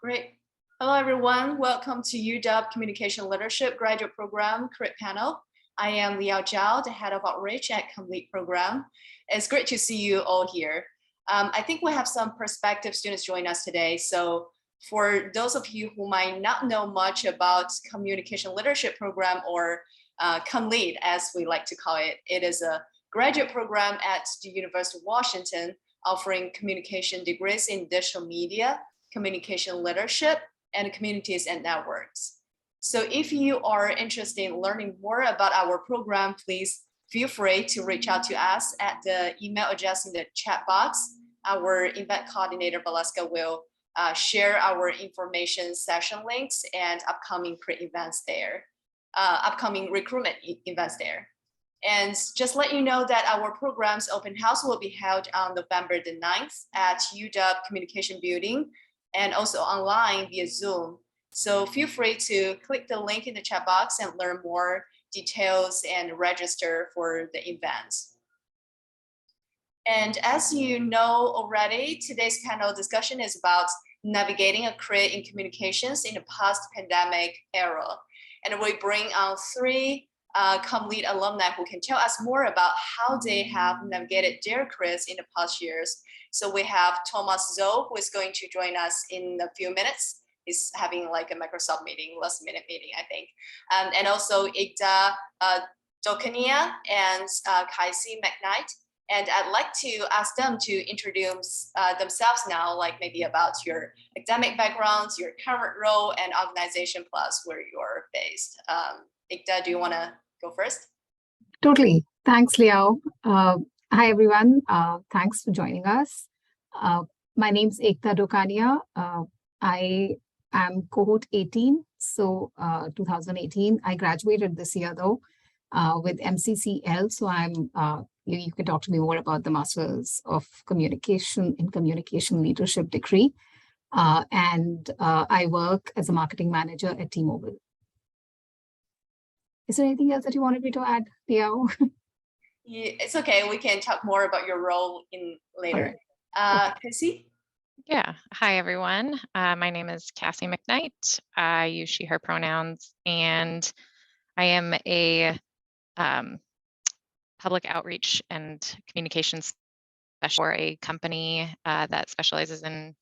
Great. Hello, everyone. Welcome to UW Communication Leadership Graduate Program Career Panel. I am Liao Zhao, the head of outreach at Complete Program. It's great to see you all here. I think we have some prospective students join us today. So for those of you who might not know much about Communication Leadership Program or ComLead, as we like to call it, it is a graduate program at the University of Washington offering communication degrees in digital media, communication leadership, and communities and networks. So if you are interested in learning more about our program, please feel free to reach out to us at the email address in the chat box. Our event coordinator, Valeska, will share our information session links and upcoming pre-events there, upcoming recruitment events there. And just let you know that our program's open house will be held on November the 9th at UW Communication Building and also online via Zoom. So feel free to click the link in the chat box and learn more details and register for the event. And as you know already, today's panel discussion is about navigating a career in communications in the post-pandemic era. And we bring on three ComLead alumni who can tell us more about how they have navigated their careers in the past years. So we have Thomas Zhou, who is going to join us in a few minutes. He's having like a Microsoft meeting, last minute meeting, I think. And also Ikta Dokania and Kaisi McKnight. And I'd like to ask them to introduce themselves now, like maybe about your academic backgrounds, your current role, and organization plus where you're based. Ikta, do you want to go first? Totally. Thanks, Liao. Hi, everyone. Thanks for joining us. My name's Ikta Dokania. I am cohort 18, so 2018. I graduated this year, though, with MCCL. So you can talk to me more about the Masters of Communication in Communication Leadership degree. And I work as a marketing manager at T-Mobile. Is there anything else that you wanted me to add, Liao? Yeah, it's okay. We can talk more about your role later. Cassie? Yeah. Hi, everyone. My name is Cassie McKnight. I use she, her pronouns, and I am a public outreach and communications specialist for a company that specializes in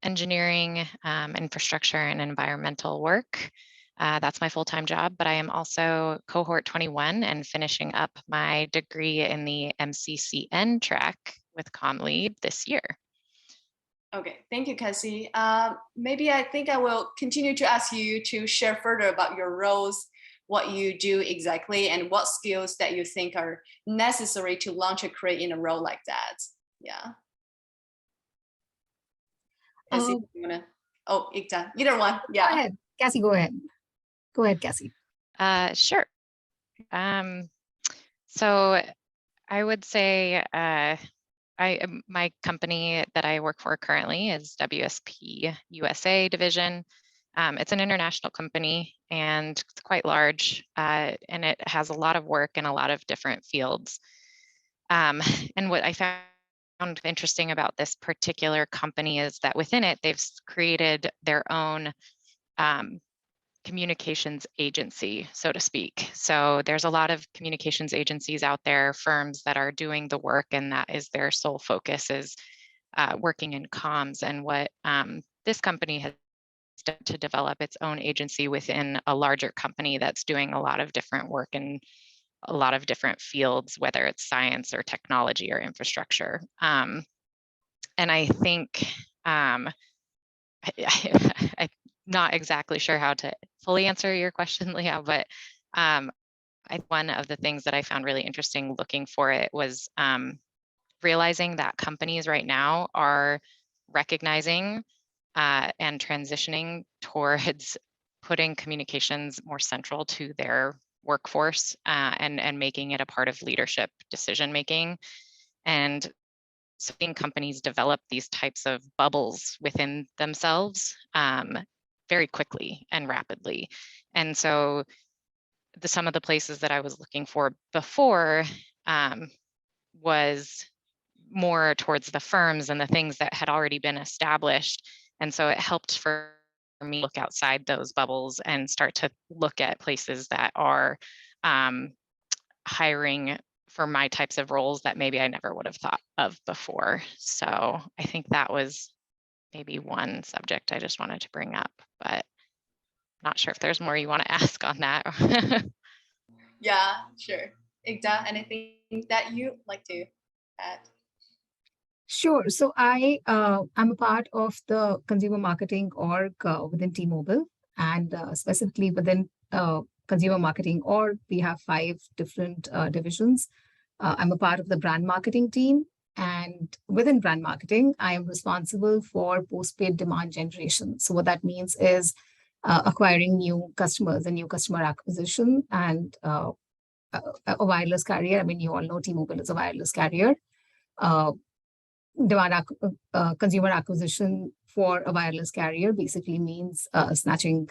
engineering, infrastructure, and environmental work. That's my full-time job, but I am also cohort 21 and finishing up my degree in the MCCN track with ComLead this year. Okay, thank you, Cassie. Maybe I think I will continue to ask you to share further about your roles, what you do exactly, and what skills that you think are necessary to launch a career in a role like that. Yeah. Cassie, you wanna? Oh, Ikta, either one. Yeah. Go ahead, Cassie. Go ahead. Go ahead, Cassie. Sure. So I would say my company that I work for currently is WSP USA division. It's an international company and it's quite large, and it has a lot of work in a lot of different fields. And what I found interesting about this particular company is that within it, they've created their own communications agency, so to speak. So there's a lot of communications agencies out there, firms that are doing the work, and that is their sole focus is working in comms. And what this company has done to develop its own agency within a larger company that's doing a lot of different work in a lot of different fields, whether it's science or technology or infrastructure. And I think I'm not exactly sure how to fully answer your question, Leah, but one of the things that I found really interesting looking for it was realizing that companies right now are recognizing and transitioning towards putting communications more central to their workforce and making it a part of leadership decision making. And seeing companies develop these types of bubbles within themselves very quickly and rapidly. And so some of the places that I was looking for before was more towards the firms and the things that had already been established. And so it helped for me to look outside those bubbles and start to look at places that are hiring for my types of roles that maybe I never would have thought of before. So I think that was maybe one subject I just wanted to bring up, but not sure if there's more you want to ask on that. Yeah, sure. Igda, anything that you like to add? Sure. So I'm a part of the consumer marketing org within T-Mobile, and specifically within consumer marketing org, we have 5 different divisions. I'm a part of the brand marketing team, and within brand marketing, I am responsible for postpaid demand generation. So what that means is acquiring new customers and new customer acquisition, and a wireless carrier. I mean, you all know T-Mobile is a wireless carrier. Uh, consumer acquisition for a wireless carrier basically means snatching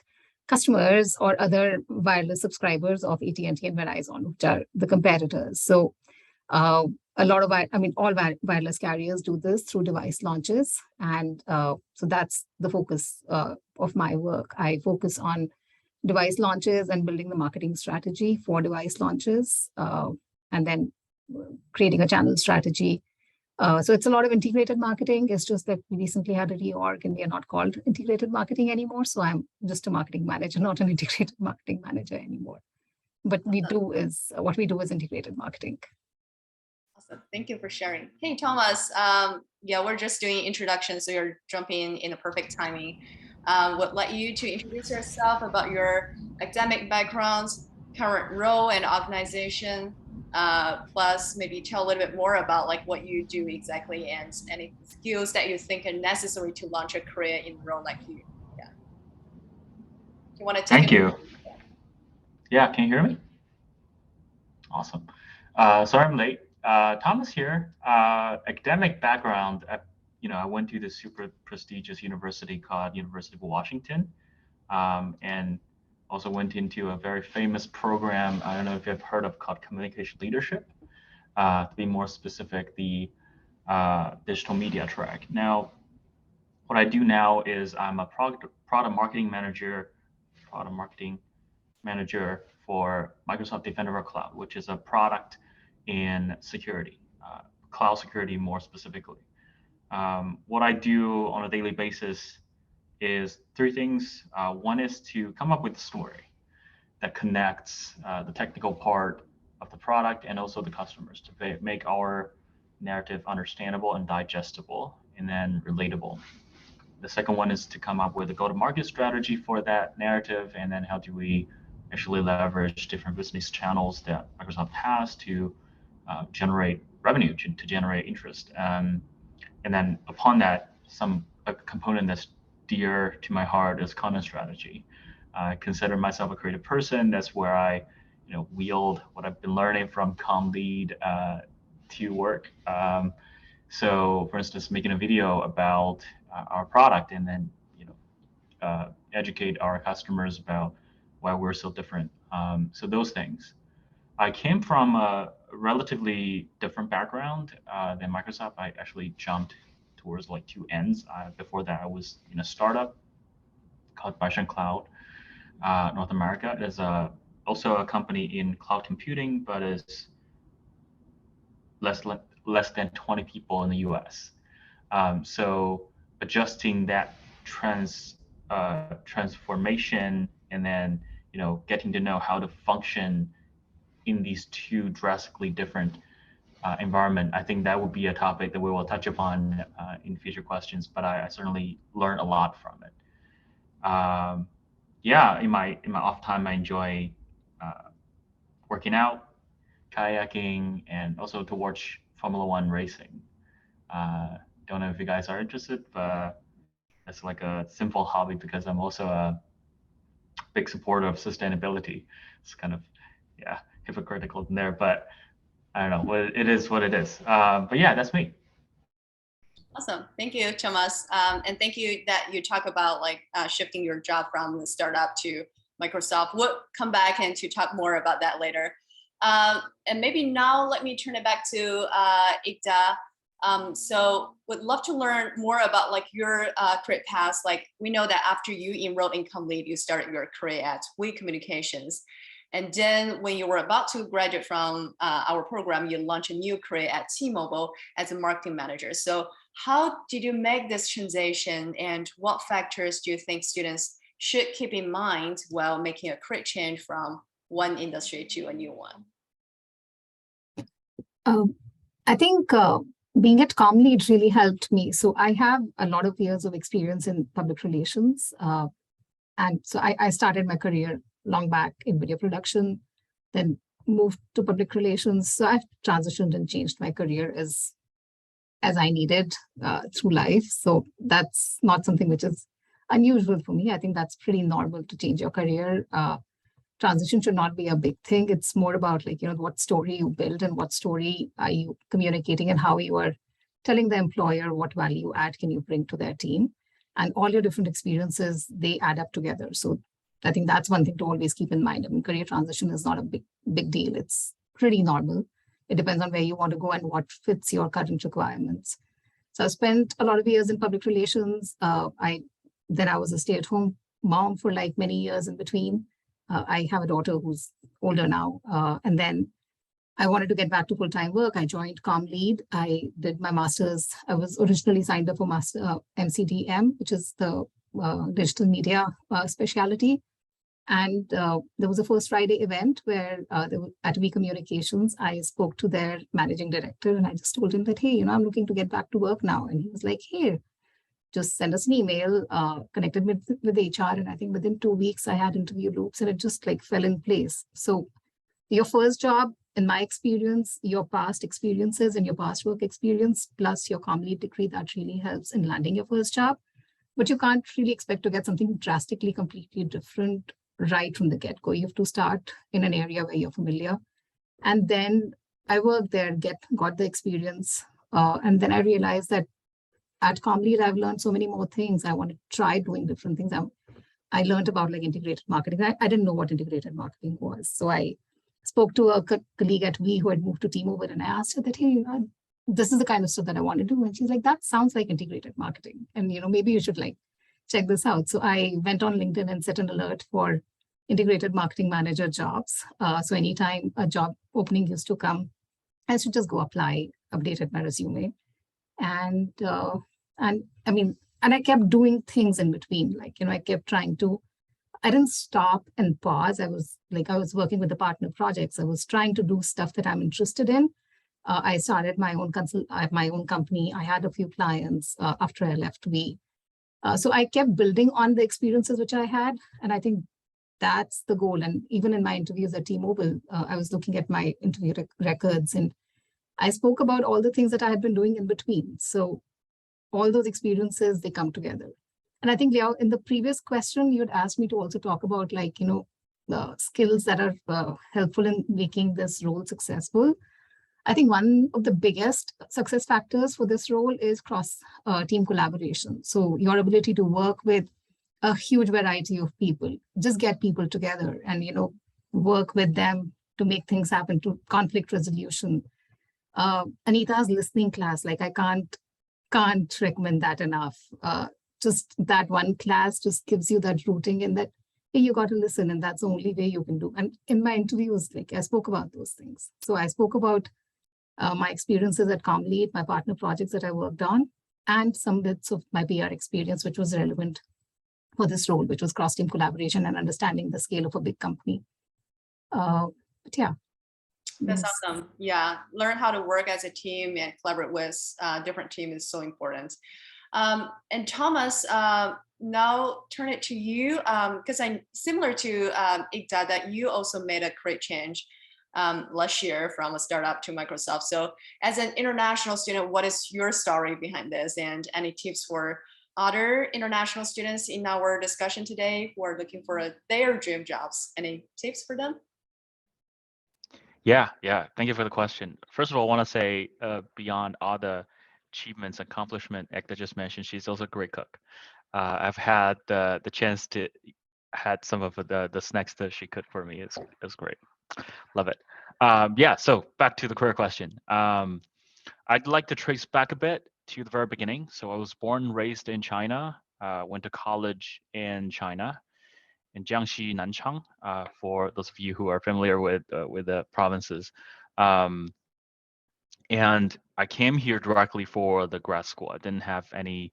customers or other wireless subscribers of AT&T and Verizon, which are the competitors. So a lot of, all wireless carriers do this through device launches. And so that's the focus of my work. I focus on device launches and building the marketing strategy for device launches, and then creating a channel strategy. So it's a lot of integrated marketing. It's just that we recently had a reorg and we are not called integrated marketing anymore. So I'm just a marketing manager, not an integrated marketing manager anymore. But what we do is integrated marketing. Awesome. Thank you for sharing. Hey, Thomas. Yeah, we're just doing introduction, so you're jumping in the perfect timing. Would like you to introduce yourself about your academic backgrounds, current role and organization, plus maybe tell a little bit more about like what you do exactly and any skills that you think are necessary to launch a career in a role like you. Yeah. You want to take Thank you. Yeah, can you hear me? Awesome. Sorry I'm late. Thomas here. Academic background, I went to the super prestigious university called University of Washington, and also went into a very famous program. I don't know if you've heard of, called Communication Leadership. To be more specific, the digital media track. Now, what I do now is I'm a product marketing manager for Microsoft Defender for Cloud, which is a product in security, cloud security more specifically. What I do on a daily basis is 3 things. One is to come up with a story that connects the technical part of the product and also the customers to make our narrative understandable and digestible and then relatable. The second one is to come up with a go-to-market strategy for that narrative, and then how do we actually leverage different business channels that Microsoft has to generate revenue, to generate interest. And then upon that, a component that's dear to my heart is content strategy. I consider myself a creative person. That's where I wield what I've been learning from ComLead to work. So for instance, making a video about our product and then educate our customers about why we're so different. So those things. I came from a relatively different background than Microsoft. I actually jumped towards like 2 ends. Before that, I was in a startup called Baishan Cloud, North America. It is also a company in cloud computing, but is less than 20 people in the US. So adjusting that transformation and then getting to know how to function in these 2 drastically different environment, I think that would be a topic that we will touch upon in future questions. But I certainly learned a lot from it. Yeah, in my off time, I enjoy working out, kayaking, and also to watch Formula 1 racing. Don't know if you guys are interested, but it's like a simple hobby because I'm also a big supporter of sustainability. It's kind of, hypocritical in there, but I don't know. It is what it is. But yeah, that's me. Awesome. Thank you, Thomas. And thank you that you talk about like shifting your job from the startup to Microsoft. We'll come back and to talk more about that later. And maybe now let me turn it back to Igda. So would love to learn more about like your career path. Like we know that after you enrolled in ComLead, you started your career at We Communications. And then when you were about to graduate from our program, you launched a new career at T-Mobile as a marketing manager. So how did you make this transition, and what factors do you think students should keep in mind while making a career change from one industry to a new one? I think being at ComLead really helped me. So I have a lot of years of experience in public relations. And so I started my career long back in video production, then moved to public relations. So I've transitioned and changed my career as I needed through life. So that's not something which is unusual for me. I think that's pretty normal to change your career. Transition should not be a big thing. It's more about like, what story you build and what story are you communicating and how you are telling the employer what value add can you bring to their team. And all your different experiences, they add up together. So I think that's one thing to always keep in mind. I mean, career transition is not a big deal. It's pretty normal. It depends on where you want to go and what fits your current requirements. So I spent a lot of years in public relations. I was a stay-at-home mom for like many years in between. I have a daughter who's older now. And then I wanted to get back to full-time work. I joined ComLead. I did my master's. I was originally signed up for master MCDM, which is the digital media specialty. And there was a First Friday event where at We Communications, I spoke to their managing director and I just told him that, hey, I'm looking to get back to work now. And he was like, hey, just send us an email, connected with HR. And I think within 2 weeks, I had interview loops and it just like fell in place. So your first job, in my experience, your past experiences and your past work experience, plus your ComLead degree, that really helps in landing your first job. But you can't really expect to get something drastically, completely different right from the get-go. You have to start in an area where you're familiar. And then I worked there, got the experience. And then I realized that at ComLead, I've learned so many more things. I want to try doing different things. I learned about like integrated marketing. I didn't know what integrated marketing was. So I spoke to a colleague at We who had moved to T-Mobile, and I asked her that, hey, this is the kind of stuff that I want to do. And she's like, that sounds like integrated marketing. And, maybe you should like check this out. So I went on LinkedIn and set an alert for integrated marketing manager jobs. So anytime a job opening used to come, I should just go apply, updated my resume. And I kept doing things in between. Like, I kept I didn't stop and pause. I was working with the partner projects. I was trying to do stuff that I'm interested in. I started my own company. I had a few clients after I left We. So I kept building on the experiences which I had. And I think that's the goal. And even in my interviews at T-Mobile, I was looking at my interview records and I spoke about all the things that I had been doing in between. So all those experiences, they come together. And I think, Liao, in the previous question, you had asked me to also talk about the skills that are helpful in making this role successful. I think one of the biggest success factors for this role is cross-team collaboration. So your ability to work with a huge variety of people, just get people together and, work with them to make things happen, to conflict resolution. Anita's listening class, like I can't recommend that enough. Just that one class just gives you that rooting in that, hey, you got to listen and that's the only way you can do. And in my interviews, like I spoke about those things. So I spoke about my experiences at ComLead, my partner projects that I worked on, and some bits of my PR experience, which was relevant for this role, which was cross-team collaboration and understanding the scale of a big company. But yeah. That's awesome. Yeah, learn how to work as a team and collaborate with different teams is so important. And Thomas, now turn it to you, because I'm similar to Ekta, that you also made a career change last year from a startup to Microsoft. So as an international student, what is your story behind this, and any tips for other international students in our discussion today who are looking for their dream jobs? Any tips for them? Yeah. Thank you for the question. First of all, I want to say beyond all the achievements, accomplishment Ekta just mentioned, she's also a great cook. I've had the chance to had some of the snacks that she cooked for me. It was great. Love it. So back to the career question. I'd like to trace back a bit to the very beginning. So I was born and raised in China, went to college in China, in Jiangxi, Nanchang, for those of you who are familiar with the provinces. And I came here directly for the grad school. I didn't have any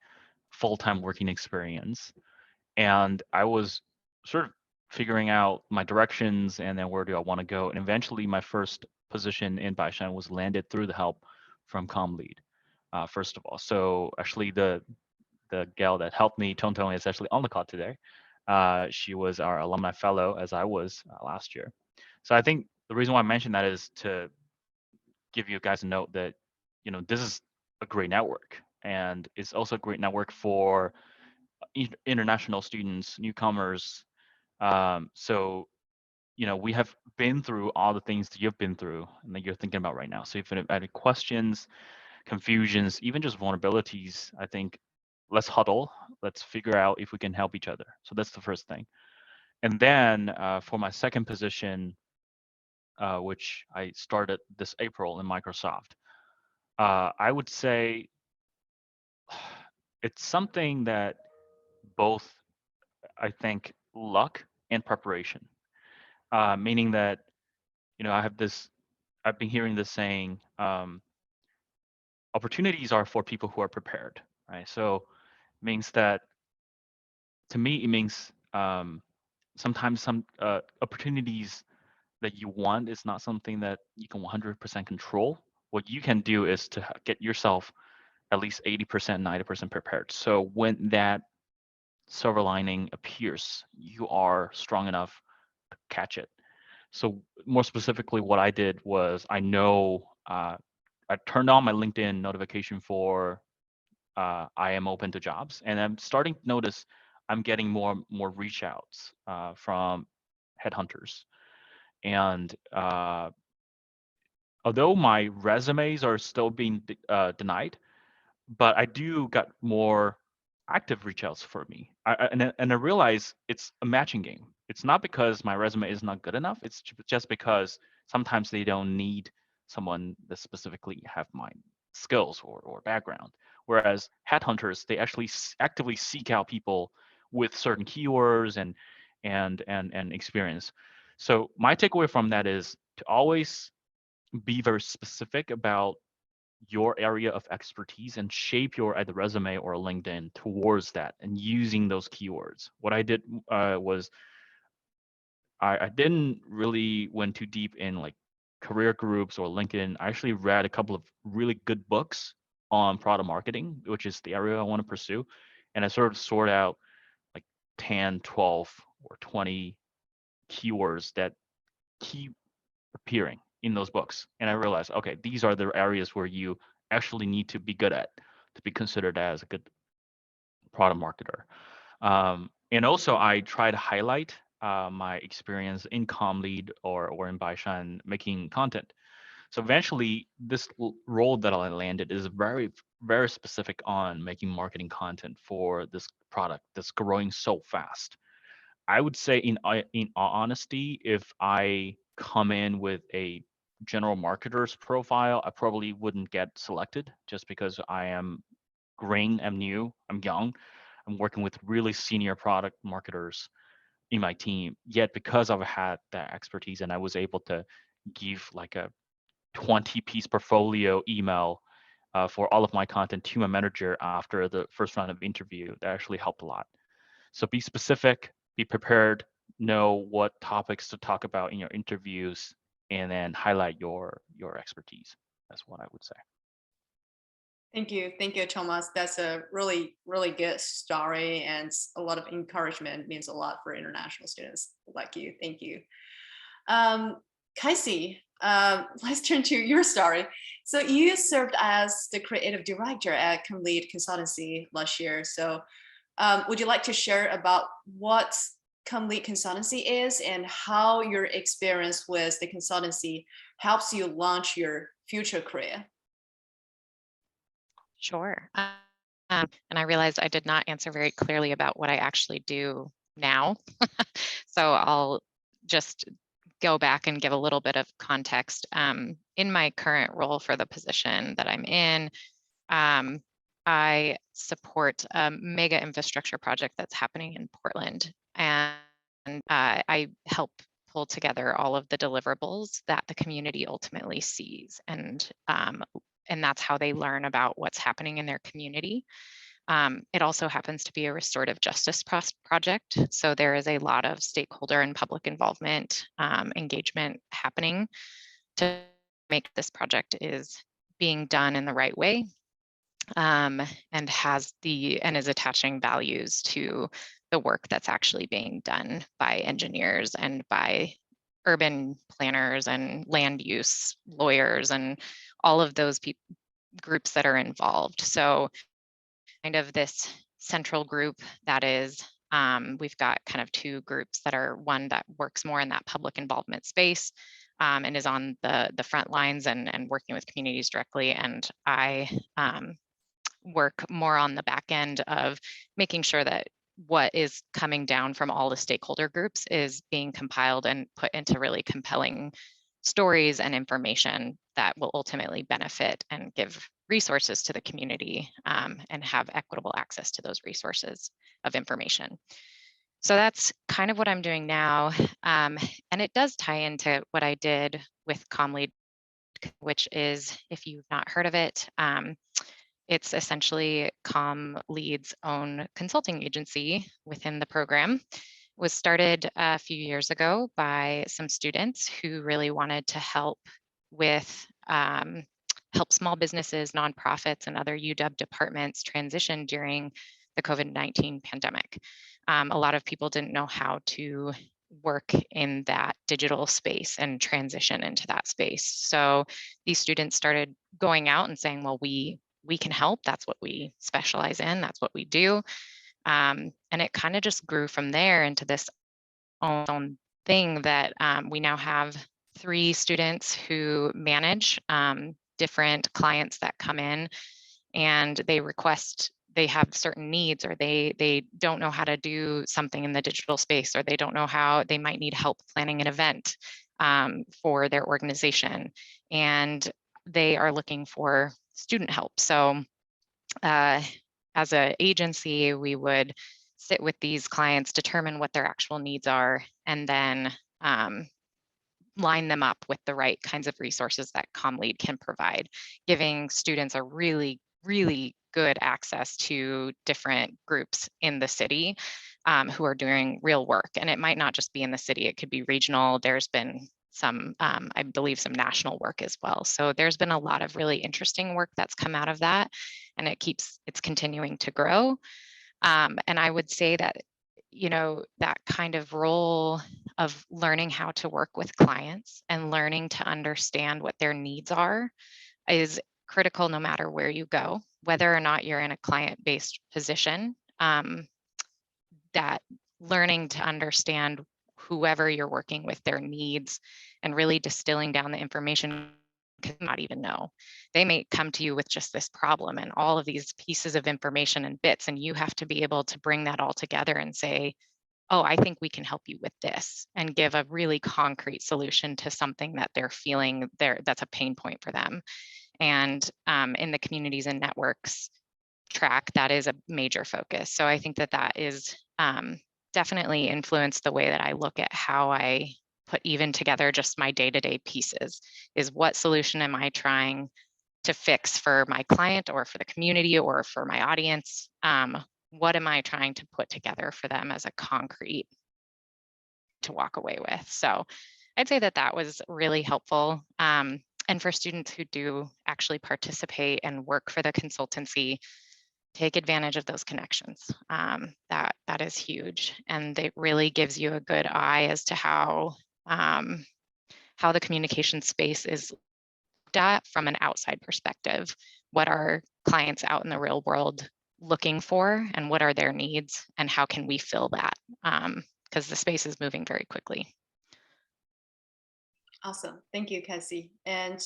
full-time working experience. And I was sort of figuring out my directions and then where do I want to go. And eventually my first position in Baishan was landed through the help from ComLead, first of all. So actually the gal that helped me, Tong Tong, is actually on the call today. She was our alumni fellow as I was last year. So I think the reason why I mentioned that is to give you guys a note that, this is a great network, and it's also a great network for international students, newcomers. So, we have been through all the things that you've been through and that you're thinking about right now. So if you have any questions, confusions, even just vulnerabilities, I think let's huddle. Let's figure out if we can help each other. So that's the first thing. And then for my second position, which I started this April in Microsoft, I would say it's something that both, I think, luck and preparation. Meaning that, I've been hearing this saying, opportunities are for people who are prepared, right? So means that, to me, it means sometimes some opportunities that you want is not something that you can 100% control. What you can do is to get yourself at least 80%, 90% prepared. So when that silver lining appears, you are strong enough to catch it. So more specifically, what I did was I turned on my LinkedIn notification for I am open to jobs, and I'm starting to notice I'm getting more reach outs from headhunters. And although my resumes are still being denied, but I do got more active reach outs for me. And I realize it's a matching game. It's not because my resume is not good enough. It's just because sometimes they don't need someone that specifically have my skills or background. Whereas headhunters, they actually actively seek out people with certain keywords and experience. So my takeaway from that is to always be very specific about your area of expertise and shape your either resume or LinkedIn towards that and using those keywords. What I did was I didn't really went too deep in like career groups or LinkedIn. I actually read a couple of really good books on product marketing, which is the area I want to pursue. And I sort of sort out like 10, 12, or 20 keywords that keep appearing in those books. And I realized, okay, these are the areas where you actually need to be good at to be considered as a good product marketer. And also, I try to highlight my experience in ComLead or in Baishan making content. So eventually, this role that I landed is very, very specific on making marketing content for this product that's growing so fast. I would say, in all honesty, if I come in with a general marketer's profile, I probably wouldn't get selected just because I am green, I'm new, I'm young, I'm working with really senior product marketers in my team. Yet because I've had that expertise and I was able to give like a 20-piece portfolio email for all of my content to my manager after the first round of interview, that actually helped a lot. So be specific, be prepared, know what topics to talk about in your interviews, and then highlight your expertise. That's what I would say. Thank you, Thomas. That's a really, really good story, and a lot of encouragement. Means a lot for international students like you. Thank you. Kaisi, let's turn to your story. So you served as the creative director at ComLead Consultancy last year. So would you like to share about what ComLead Consultancy is and how your experience with the consultancy helps you launch your future career? Sure. And I realized I did not answer very clearly about what I actually do now. So I'll just go back and give a little bit of context. In my current role for the position that I'm in, I support a mega infrastructure project that's happening in Portland, and I help pull together all of the deliverables that the community ultimately sees, and that's how they learn about what's happening in their community. It also happens to be a restorative justice project, so there is a lot of stakeholder and public involvement, engagement happening to make this project is being done in the right way, and is attaching values to the work that's actually being done by engineers and by urban planners and land use lawyers and all of those groups that are involved. So kind of this central group that is, we've got kind of two groups that are one that works more in that public involvement space, and is on the front lines and working with communities directly. And I work more on the back end of making sure that what is coming down from all the stakeholder groups is being compiled and put into really compelling stories and information that will ultimately benefit and give resources to the community, and have equitable access to those resources of information. So that's kind of what I'm doing now. And it does tie into what I did with CommLead, which is, if you've not heard of it, it's essentially CommLead's own consulting agency within the program. It was started a few years ago by some students who really wanted to help with help small businesses, nonprofits, and other UW departments transition during the COVID-19 pandemic. A lot of people didn't know how to work in that digital space and transition into that space. So these students started going out and saying, well, we can help. That's what we specialize in. That's what we do. And it kind of just grew from there into this own thing that we now have 3 students who manage different clients that come in, and they have certain needs, or they don't know how to do something in the digital space, or they don't know how they might need help planning an event for their organization, and they are looking for student help. So as an agency, we would sit with these clients, determine what their actual needs are, and then line them up with the right kinds of resources that CommLead can provide, giving students a really, really good access to different groups in the city who are doing real work. And it might not just be in the city, it could be regional. There's been some, I believe, some national work as well. So there's been a lot of really interesting work that's come out of that, and it's continuing to grow. And I would say that, that kind of role of learning how to work with clients and learning to understand what their needs are is critical no matter where you go, whether or not you're in a client-based position. That learning to understand whoever you're working with, their needs, and really distilling down the information could not even know. They may come to you with just this problem and all of these pieces of information and bits, and you have to be able to bring that all together and say, oh, I think we can help you with this, and give a really concrete solution to something that they're feeling that's a pain point for them. And in the communities and networks track, that is a major focus. So I think that is definitely influenced the way that I look at how I put even together just my day-to-day pieces, is what solution am I trying to fix for my client or for the community or for my audience? What am I trying to put together for them as a concrete to walk away with? So I'd say that was really helpful. And for students who do actually participate and work for the consultancy, take advantage of those connections. That is huge. And it really gives you a good eye as to how the communication space is looked at from an outside perspective. What are clients out in the real world looking for, and what are their needs, and how can we fill that? Because the space is moving very quickly. Awesome. Thank you, Cassie. And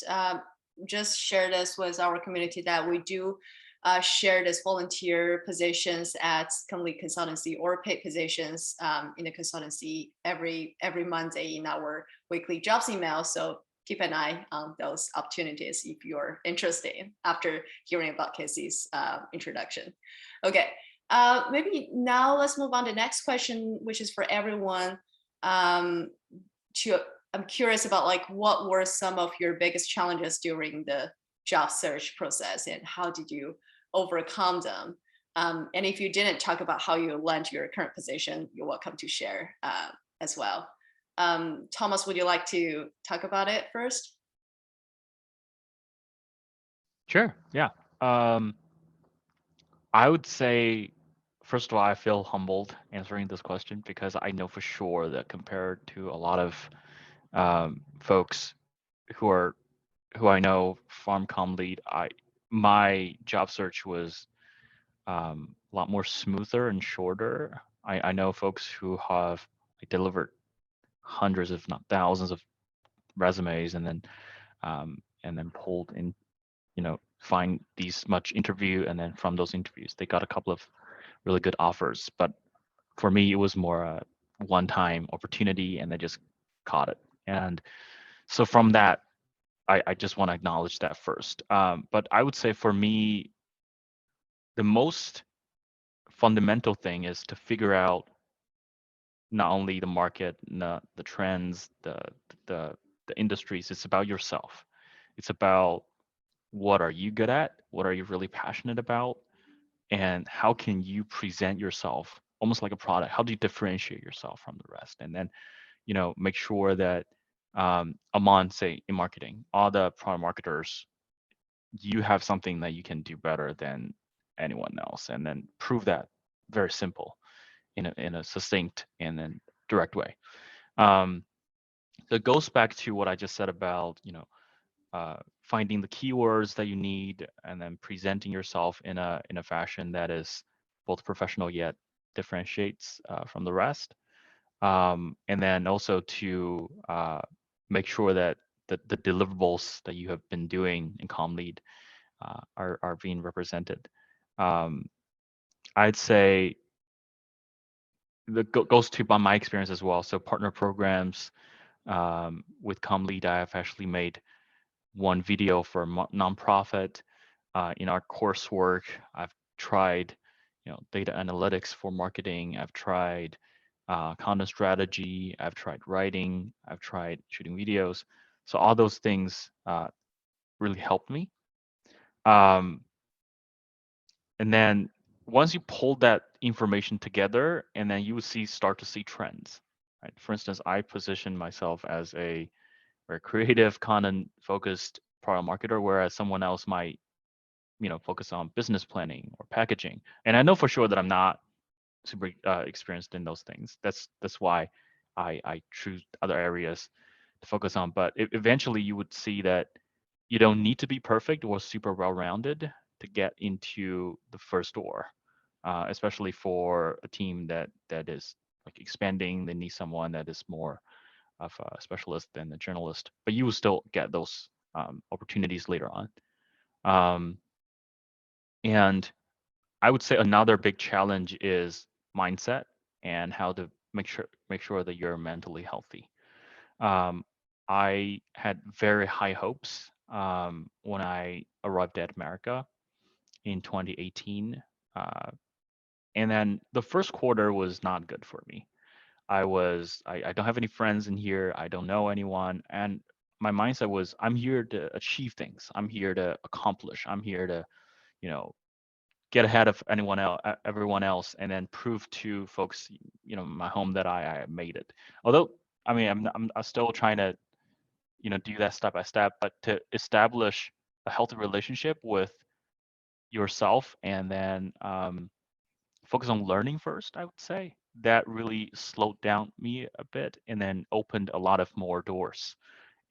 just share this with our community that we do shared as volunteer positions at Complete Consultancy or paid positions in the consultancy every Monday in our weekly jobs email. So keep an eye on those opportunities if you're interested after hearing about Casey's introduction. Okay, maybe now let's move on to the next question, which is for everyone. I'm curious about like what were some of your biggest challenges during the job search process and how did you overcome them? And if you didn't talk about how you landed your current position, you're welcome to share as well. Thomas, would you like to talk about it first? Sure. Yeah. I would say, first of all, I feel humbled answering this question because I know for sure that compared to a lot of folks who I know farm comm lead, my job search was a lot more smoother and shorter. I know folks who have delivered hundreds, if not thousands, of resumes and then pulled in, find these much interview, and then from those interviews they got a couple of really good offers. But for me, it was more a one-time opportunity, and they just caught it. And so from that, I just want to acknowledge that first. But I would say for me, the most fundamental thing is to figure out not only the market, not the trends, the industries. It's about yourself. It's about what are you good at, what are you really passionate about, and how can you present yourself almost like a product. How do you differentiate yourself from the rest? And then make sure that among, say, in marketing, all the product marketers, you have something that you can do better than anyone else, and then prove that very simple in a succinct and then direct way. So it goes back to what I just said about finding the keywords that you need, and then presenting yourself in a fashion that is both professional yet differentiates from the rest. And then also to make sure that the deliverables that you have been doing in CommLead are being represented. I'd say that goes to by my experience as well. So partner programs with CommLead, I have actually made one video for a nonprofit. In our coursework, I've tried, data analytics for marketing. I've tried content strategy. I've tried writing. I've tried shooting videos. So all those things really helped me. And then once you pull that information together, and then you will start to see trends. Right? For instance, I position myself as a very creative, content-focused product marketer, whereas someone else might, focus on business planning or packaging. And I know for sure that I'm not super experienced in those things. That's why I choose other areas to focus on. But eventually, you would see that you don't need to be perfect or super well-rounded to get into the first door, especially for a team that is like expanding. They need someone that is more of a specialist than a journalist, but you will still get those opportunities later on. And I would say another big challenge is mindset and how to make sure that you're mentally healthy. I had very high hopes when I arrived at America in 2018, and then the first quarter was not good for me. I don't have any friends in here. I don't know anyone. And my mindset was, I'm here to achieve things. I'm here to accomplish. I'm here to, get ahead of everyone else, and then prove to folks, my home that I made it. Although, I mean, I'm still trying to, do that step by step, but to establish a healthy relationship with yourself, and then focus on learning first, I would say. That really slowed down me a bit, and then opened a lot of more doors,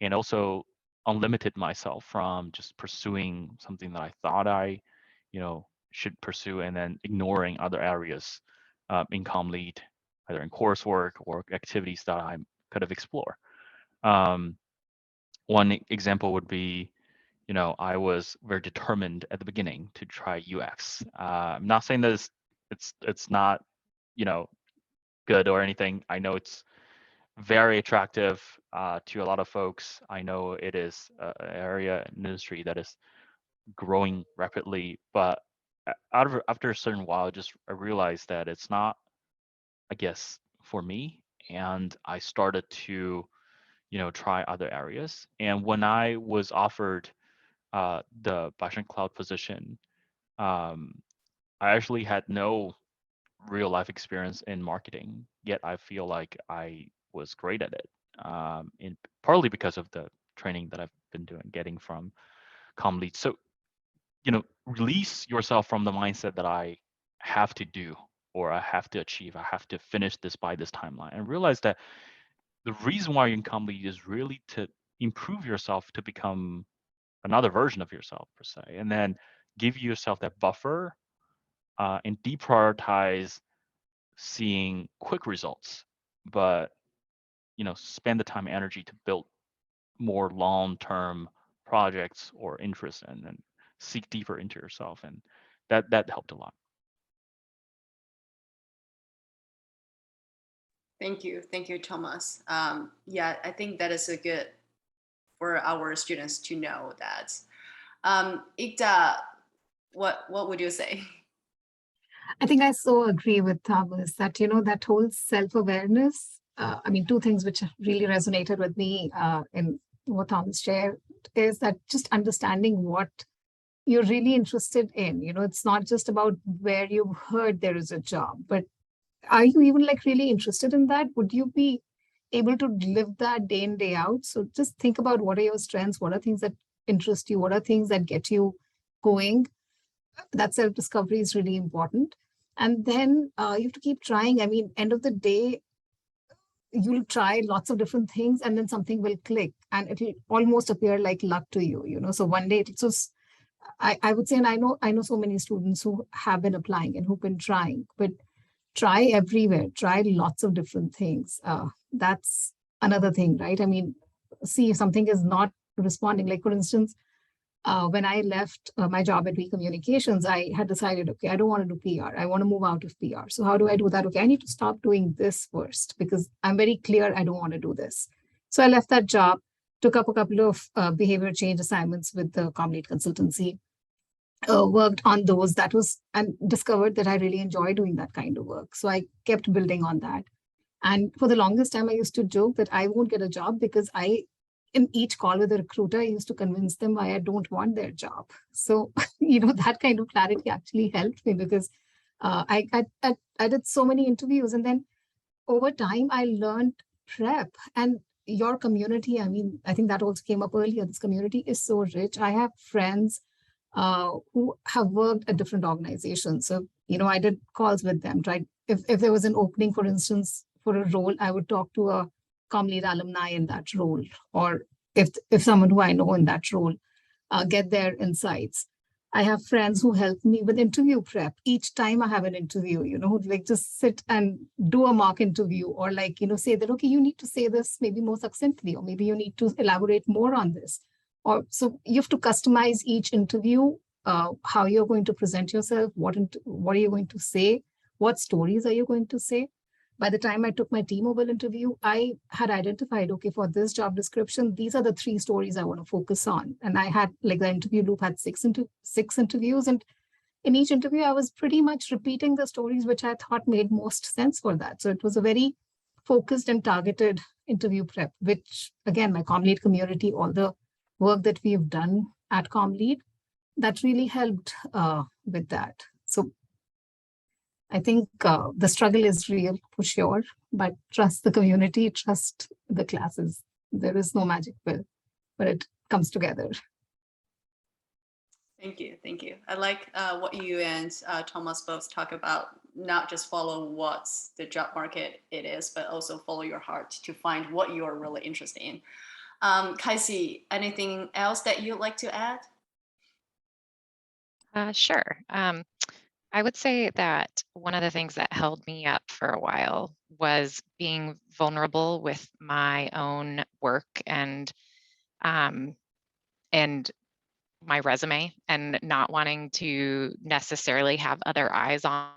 and also unlimited myself from just pursuing something that I thought I, should pursue, and then ignoring other areas in CommLead, either in coursework or activities that I could have explored. One example would be, I was very determined at the beginning to try UX. I'm not saying that it's not, good or anything. I know it's very attractive to a lot of folks. I know it is an area, an industry that is growing rapidly, but after a certain while, I realized that it's not, I guess, for me, and I started to, try other areas. And when I was offered the Baisheng Cloud position, um, I actually had no real life experience in marketing, yet I feel like I was great at it. In partly because of the training that I've been getting from ComLead. So, release yourself from the mindset that I have to do or I have to achieve, I have to finish this by this timeline, and realize that the reason why you're in ComLead is really to improve yourself to become another version of yourself per se, and then give yourself that buffer and deprioritize seeing quick results, but spend the time and energy to build more long-term projects or interests, and seek deeper into yourself, and that helped a lot. Thank you, Thomas. Yeah, I think that is a good for our students to know that. Ikta, what would you say? I think I so agree with Thomas that, that whole self-awareness, I mean, two things which really resonated with me in what Thomas shared is that just understanding what you're really interested in. It's not just about where you've heard there is a job, but are you even like really interested in that? Would you be able to live that day in, day out? So just think about what are your strengths, what are things that interest you, what are things that get you going. That self-discovery is really important. And then you have to keep trying. I mean, end of the day, you'll try lots of different things and then something will click and it'll almost appear like luck to you, So one day it's just, I would say, and I know so many students who have been applying and who've been trying, but try everywhere, try lots of different things. That's another thing, right? I mean, see if something is not responding. Like for instance, when I left my job at We Communications, I had decided, okay, I don't want to do PR. I want to move out of PR. So how do I do that? Okay, I need to stop doing this first because I'm very clear I don't want to do this. So I left that job, took up a couple of behavior change assignments with the ComLead consultancy, worked on those. That was, and discovered that I really enjoy doing that kind of work. So I kept building on that. And for the longest time, I used to joke that I won't get a job because in each call with a recruiter, I used to convince them why I don't want their job. So, that kind of clarity actually helped me because I did so many interviews. And then over time, I learned prep and your community. I mean, I think that also came up earlier. This community is so rich. I have friends who have worked at different organizations. So, I did calls with them, tried if there was an opening, for instance, for a role, I would talk to a ComLead alumni in that role, or if someone who I know in that role, get their insights. I have friends who help me with interview prep. Each time I have an interview, like just sit and do a mock interview or like, say that, okay, you need to say this maybe more succinctly, or maybe you need to elaborate more on this. Or so you have to customize each interview, how you're going to present yourself, what are you going to say, what stories are you going to say. By the time I took my T-Mobile interview, I had identified, okay, for this job description, these are the 3 stories I want to focus on. And I had, like, the interview loop had 6 interviews. And in each interview, I was pretty much repeating the stories which I thought made most sense for that. So it was a very focused and targeted interview prep, which, again, my ComLead community, all the work that we've done at ComLead, that really helped with that. So I think the struggle is real for sure, but trust the community, trust the classes. There is no magic pill, but it comes together. Thank you. I like what you and Thomas both talk about, not just follow what's the job market it is, but also follow your heart to find what you are really interested in. Kaisi, anything else that you'd like to add? Sure. I would say that one of the things that held me up for a while was being vulnerable with my own work and my resume and not wanting to necessarily have other eyes on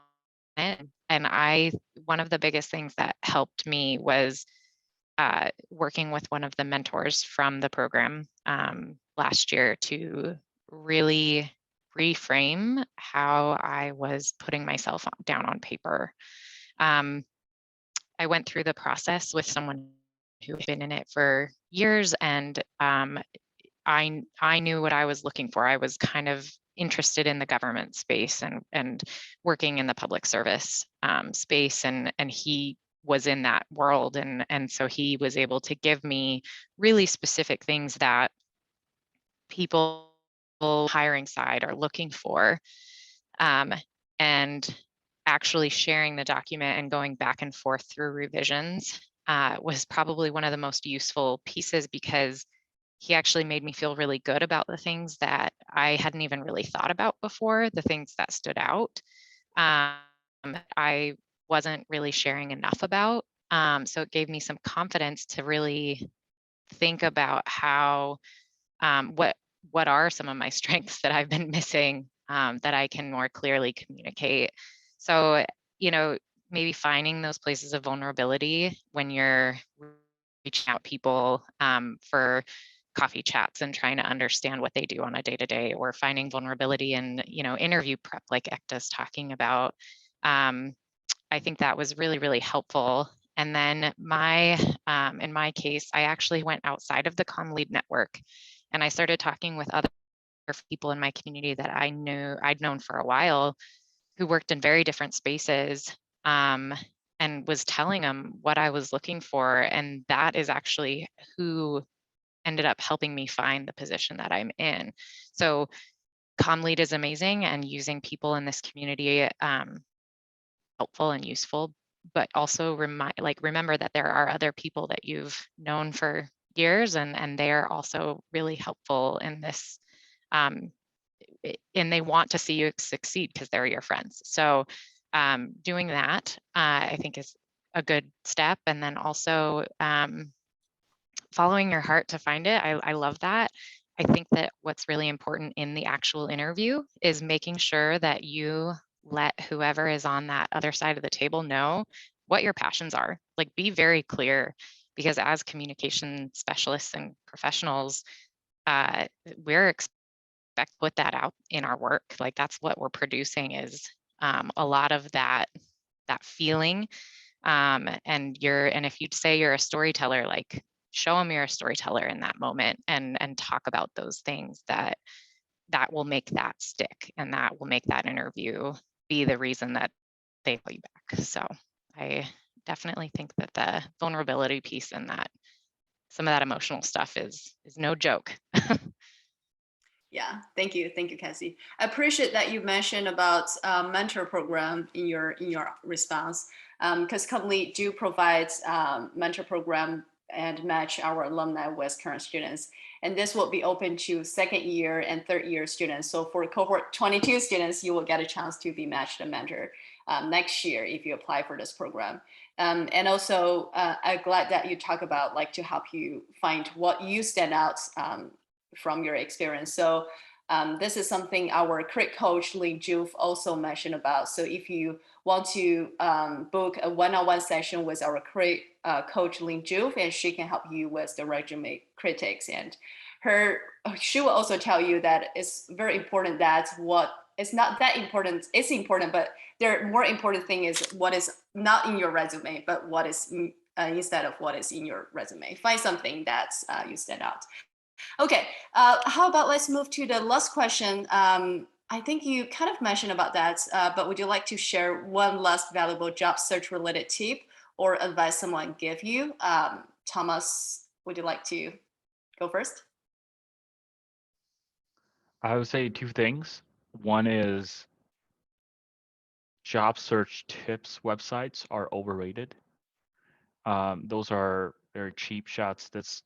it. And one of the biggest things that helped me was working with one of the mentors from the program last year to really reframe how I was putting myself down on paper. I went through the process with someone who had been in it for years, and I knew what I was looking for. I was kind of interested in the government space and working in the public service space, and he was in that world, and so he was able to give me really specific things that people hiring side are looking for, and actually sharing the document and going back and forth through revisions was probably one of the most useful pieces, because he actually made me feel really good about the things that I hadn't even really thought about before, the things that stood out. I wasn't really sharing enough about. So it gave me some confidence to really think about how, what are some of my strengths that I've been missing, that I can more clearly communicate. So, maybe finding those places of vulnerability when you're reaching out people for coffee chats and trying to understand what they do on a day-to-day, or finding vulnerability in interview prep like Ekta's talking about. I think that was really, really helpful. And then in my case, I actually went outside of the ComLead network, and I started talking with other people in my community that I'd known for a while, who worked in very different spaces, and was telling them what I was looking for. And that is actually who ended up helping me find the position that I'm in. So ComLead is amazing, and using people in this community helpful and useful, but also remember that there are other people that you've known for years, and they are also really helpful in this, and they want to see you succeed because they're your friends. So doing that, I think, is a good step. And then also following your heart to find it. I love that. I think that what's really important in the actual interview is making sure that you let whoever is on that other side of the table know what your passions are. Like, be very clear, because as communication specialists and professionals, we're expected to put that out in our work. Like, that's what we're producing, is a lot of that feeling. And if you'd say you're a storyteller, like, show them you're a storyteller in that moment, and talk about those things that will make that stick, and that will make that interview be the reason that they call you back. So I definitely think that the vulnerability piece and that some of that emotional stuff is no joke. Yeah, thank you, Cassie. I appreciate that you mentioned about mentor program in your response, because ComLead do provide mentor program and match our alumni with current students, and this will be open to second year and third year students. So for cohort 22 students, you will get a chance to be matched a mentor next year if you apply for this program. And also, I'm glad that you talk about to help you find what you stand out from your experience. So this is something our crit coach Ling Juve also mentioned about. So if you want to book a one-on-one session with our crit coach Ling Juve, and she can help you with the resume critics, and she will also tell you that it's very important that it's not that important. It's important, but the more important thing is what is not in your resume, but what is instead of what is in your resume. Find something that you stand out. Okay, how about let's move to the last question. I think you kind of mentioned about that, but would you like to share one last valuable job search related tip or advice someone gave you? Thomas, would you like to go first? I would say two things. One is job search tips websites are overrated. Those are very cheap shots that's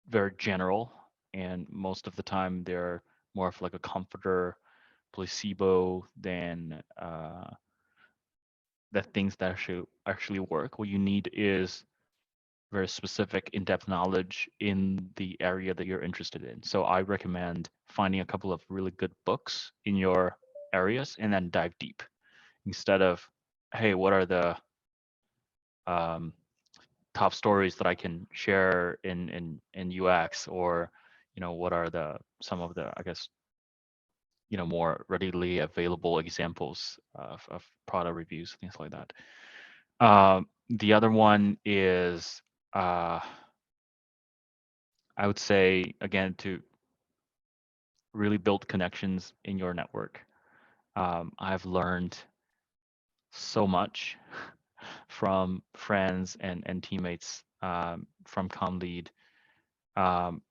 very general, and most of the time they're more of like a comforter, placebo than the things that actually work. What you need is very specific in-depth knowledge in the area that you're interested in. So I recommend finding a couple of really good books in your areas and then dive deep instead of, hey, what are the top stories that I can share in UX, or what are some of the, I guess, more readily available examples of product reviews, things like that. The other one is I would say, again, to really build connections in your network. I've learned so much from friends and teammates from ComLead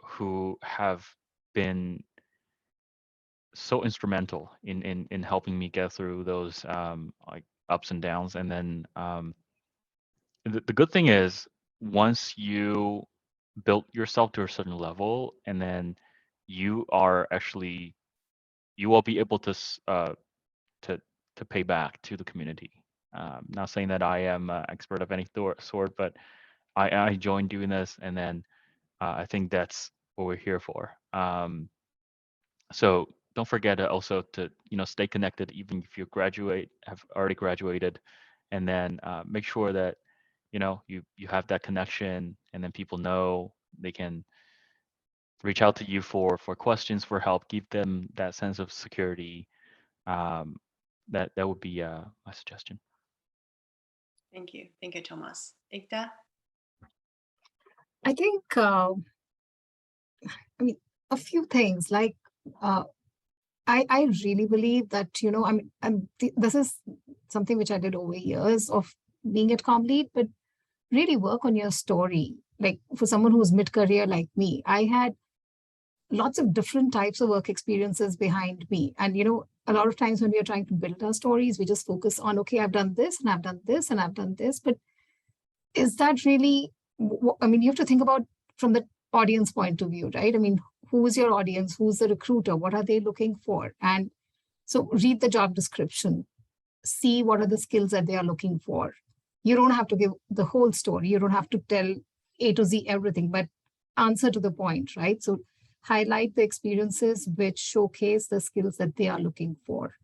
who have been so instrumental in helping me get through those like ups and downs. And then the good thing is, once you built yourself to a certain level, and then you will be able to pay back to the community. Not saying that I am an expert of any sort, but I joined doing this, and then I think that's what we're here for. So don't forget also to stay connected, even if you have already graduated, and then make sure that you have that connection, and then people know they can reach out to you for questions, for help, give them that sense of security. That would be my suggestion. Thank you. Thank you, Thomas. Ekta? I think, I mean, a few things like, I really believe that, this is something which I did over years of being at ComLead, but really work on your story. Like for someone who's mid-career like me, I had lots of different types of work experiences behind me. And, a lot of times when we are trying to build our stories, we just focus on, okay, I've done this and I've done this and I've done this. But is that really, you have to think about from the audience point of view, right? Who is your audience? Who's the recruiter? What are they looking for? And so read the job description, see what are the skills that they are looking for. You don't have to give the whole story. You don't have to tell A to Z everything, but answer to the point, right? So highlight the experiences which showcase the skills that they are looking for.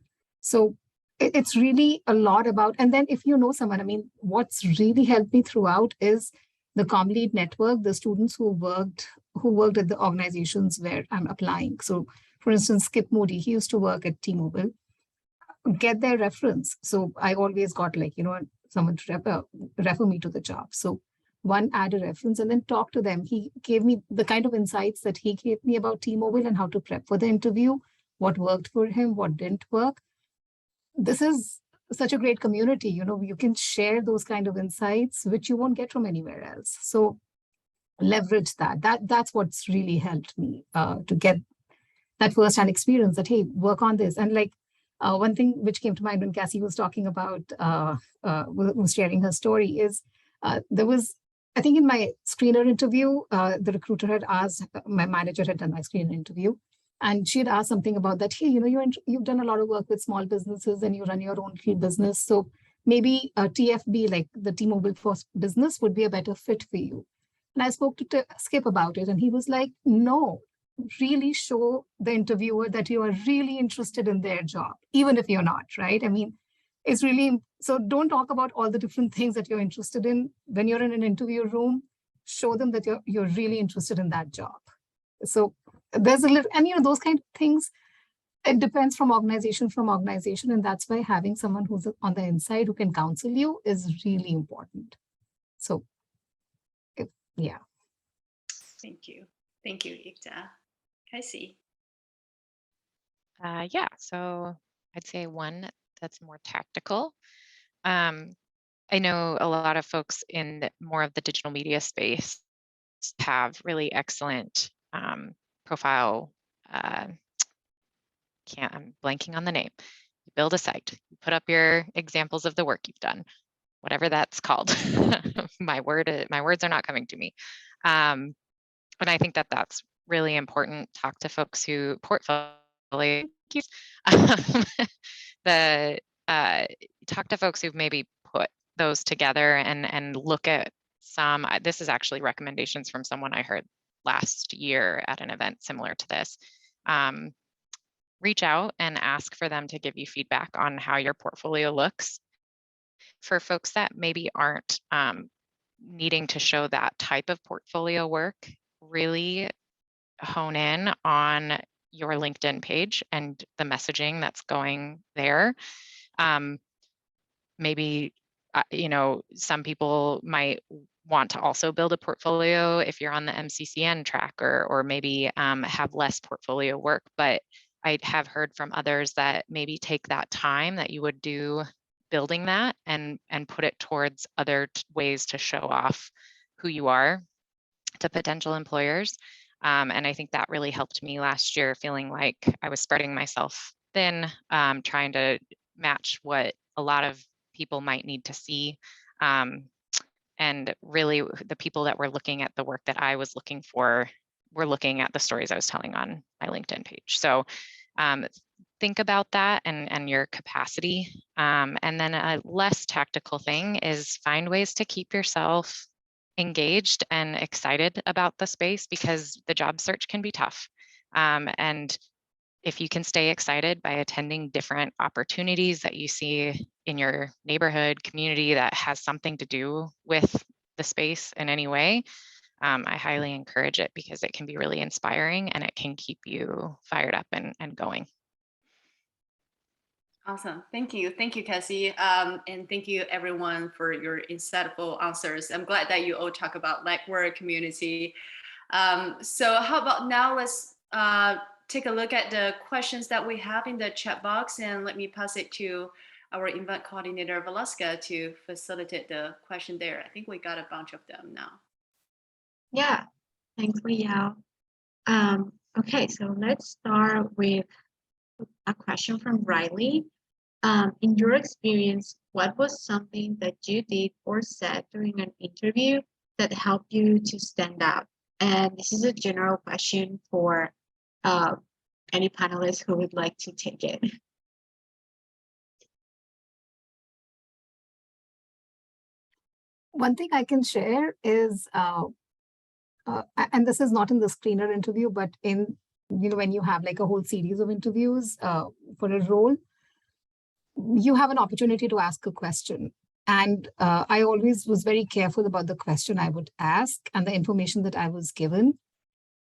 So it's really a lot about, and then if you know someone, what's really helped me throughout is the ComLead network, the students who worked at the organizations where I'm applying. So for instance, Skip Moody, he used to work at T-Mobile. Get their reference. So I always got someone to refer me to the job. So one, add a reference and then talk to them. He gave me the kind of insights that he gave me about T-Mobile and how to prep for the interview, what worked for him, what didn't work. This is such a great community. You can share those kind of insights, which you won't get from anywhere else. So leverage that. That's what's really helped me to get that firsthand experience that, hey, work on this. And one thing which came to mind when Cassie was talking about, was sharing her story is there was, I think in my screener interview, the recruiter had asked, my manager had done my screener interview, and she had asked something about that, hey, you've done a lot of work with small businesses and you run your own business. So maybe a TFB, like the T-Mobile for Business, would be a better fit for you. And I spoke to Skip about it, and he was like, no, really show the interviewer that you are really interested in their job, even if you're not, right? It's really, so don't talk about all the different things that you're interested in. When you're in an interview room, show them that you're really interested in that job. So there's a little, and those kind of things, it depends from organization, and that's why having someone who's on the inside who can counsel you is really important. So, yeah. Thank you. Thank you, Ekta. Casey? Yeah, so I'd say one that's more tactical. I know a lot of folks in more of the digital media space have really excellent profile. I'm blanking on the name. You build a site, you put up your examples of the work you've done, whatever that's called. My words are not coming to me. And I think that that's really important. Talk to folks who portfolio. Talk to folks who've maybe put those together and look at this is actually recommendations from someone I heard last year at an event similar to this. Reach out and ask for them to give you feedback on how your portfolio looks. For folks that maybe aren't needing to show that type of portfolio work, really hone in on your LinkedIn page and the messaging that's going there. Maybe, some people might want to also build a portfolio if you're on the MCCN track, or maybe have less portfolio work. But I have heard from others that maybe take that time that you would do building that and put it towards other ways to show off who you are to potential employers. And I think that really helped me last year, feeling like I was spreading myself thin, trying to match what a lot of people might need to see. And really the people that were looking at the work that I was looking for were looking at the stories I was telling on my LinkedIn page. So think about that and your capacity. And then a less tactical thing is find ways to keep yourself engaged and excited about the space, because the job search can be tough. And if you can stay excited by attending different opportunities that you see in your neighborhood, community that has something to do with the space in any way, I highly encourage it, because it can be really inspiring and it can keep you fired up and going. Awesome. Thank you. Thank you, Cassie. And thank you everyone for your insightful answers. I'm glad that you all talk about network community. So how about now let's take a look at the questions that we have in the chat box, and let me pass it to our event coordinator, Velasca, to facilitate the question there. I think we got a bunch of them now. Yeah, thanks, Liao. Okay, so let's start with a question from Riley. In your experience, what was something that you did or said during an interview that helped you to stand out? And this is a general question for any panelists who would like to take it. One thing I can share is, and this is not in the screener interview, but in, when you have like a whole series of interviews for a role, you have an opportunity to ask a question. And I always was very careful about the question I would ask and the information that I was given.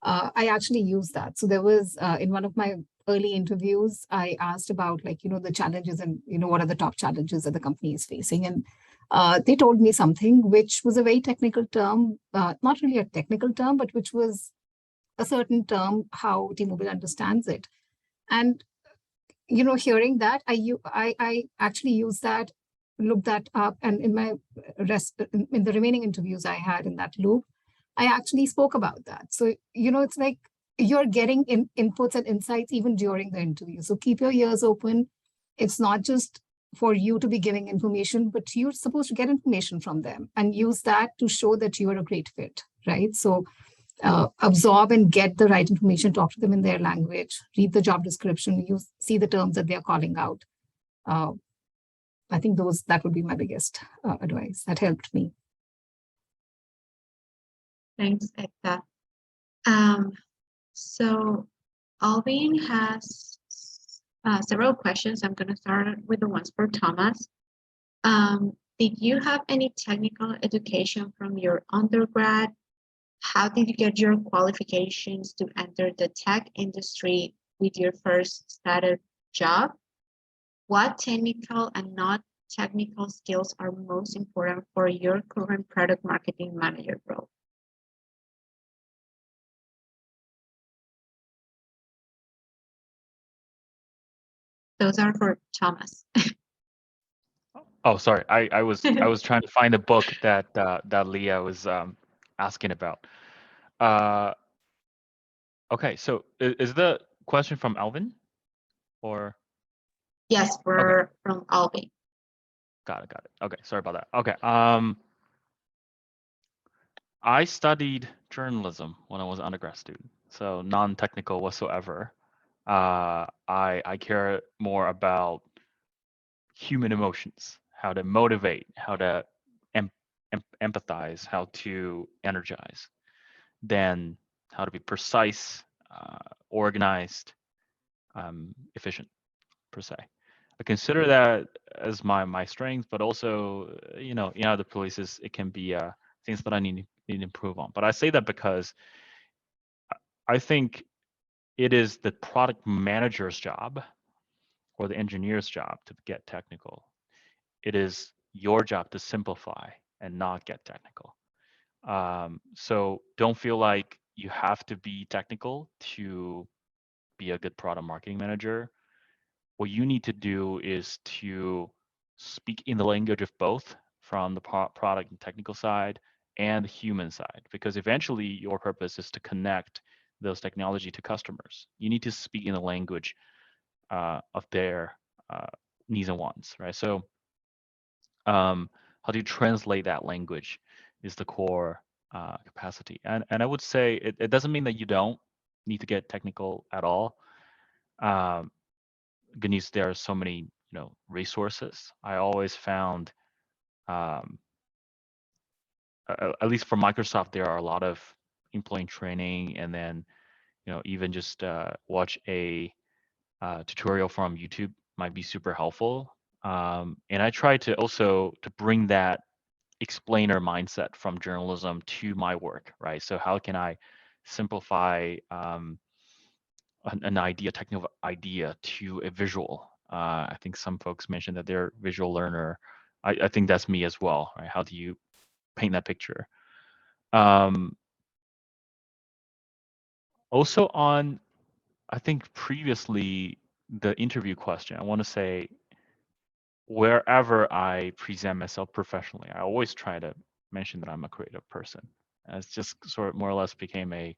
I actually used that. So there was, in one of my early interviews, I asked about the challenges and, what are the top challenges that the company is facing. And they told me something which was a very technical term, not really a technical term, but which was a certain term, how T-Mobile understands it. And, hearing that, I actually used that, looked that up, and in my in the remaining interviews I had in that loop, I actually spoke about that. So, it's like you're getting inputs and insights even during the interview. So keep your ears open. It's not just for you to be giving information, but you're supposed to get information from them and use that to show that you are a great fit, right? So absorb and get the right information, talk to them in their language, read the job description, you see the terms that they're calling out. I think that would be my biggest advice. That helped me. Thanks, Ekta. So Alvin has several questions. I'm going to start with the ones for Thomas. Did you have any technical education from your undergrad? How did you get your qualifications to enter the tech industry with your first startup job? What technical and not technical skills are most important for your current product marketing manager role? Those are for Thomas. Oh, sorry. I was trying to find a book that that Leah was asking about. Okay, so is the question from Alvin, or? Yes, from Alvin. Got it. Okay, sorry about that. Okay. I studied journalism when I was an undergrad student, so non-technical whatsoever. I care more about human emotions, how to motivate, how to empathize, how to energize, than how to be precise, organized, efficient per se. I consider that as my strength, but also, in other places, it can be things that I need to improve on. But I say that because I think it is the product manager's job or the engineer's job to get technical. It is your job to simplify and not get technical. So don't feel like you have to be technical to be a good product marketing manager. What you need to do is to speak in the language of both, from the product and technical side and the human side, because eventually your purpose is to connect those technology to customers. You need to speak in the language of their needs and wants, right? So how do you translate that language is the core capacity. And I would say it doesn't mean that you don't need to get technical at all. Good news, there are so many resources. I always found, at least for Microsoft, there are a lot of employee training, and then even just watch a tutorial from YouTube might be super helpful. And I try to also to bring that explainer mindset from journalism to my work, right? So how can I simplify an idea, technical idea, to a visual? I think some folks mentioned that they're a visual learner. I think that's me as well, right? How do you paint that picture? Also on, I think previously, the interview question, I want to say, wherever I present myself professionally, I always try to mention that I'm a creative person. It's just sort of more or less became a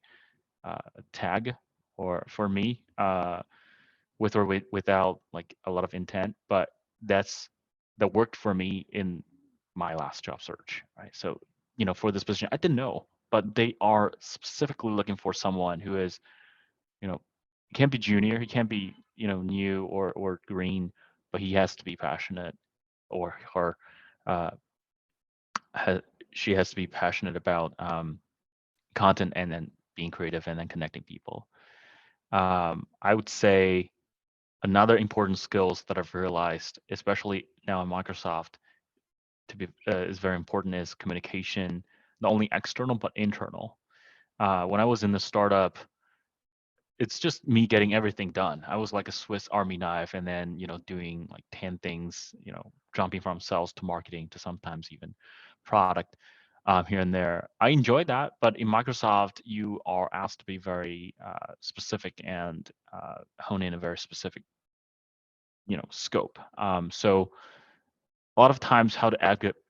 tag, or for me, with or without like a lot of intent, but that worked for me in my last job search, right? So for this position, I didn't know, but they are specifically looking for someone who is, he can't be junior, he can't be new or green, but he has to be passionate, or her she has to be passionate about content, and then being creative, and then connecting people. I would say another important skills that I've realized, especially now in Microsoft, is very important, is communication, not only external but internal. When I was in the startup, it's just me getting everything done. I was like a Swiss Army knife, and then doing like 10 things, jumping from sales to marketing to sometimes even product, here and there. I enjoyed that, but in Microsoft, you are asked to be very specific and hone in a very specific scope. So a lot of times, how to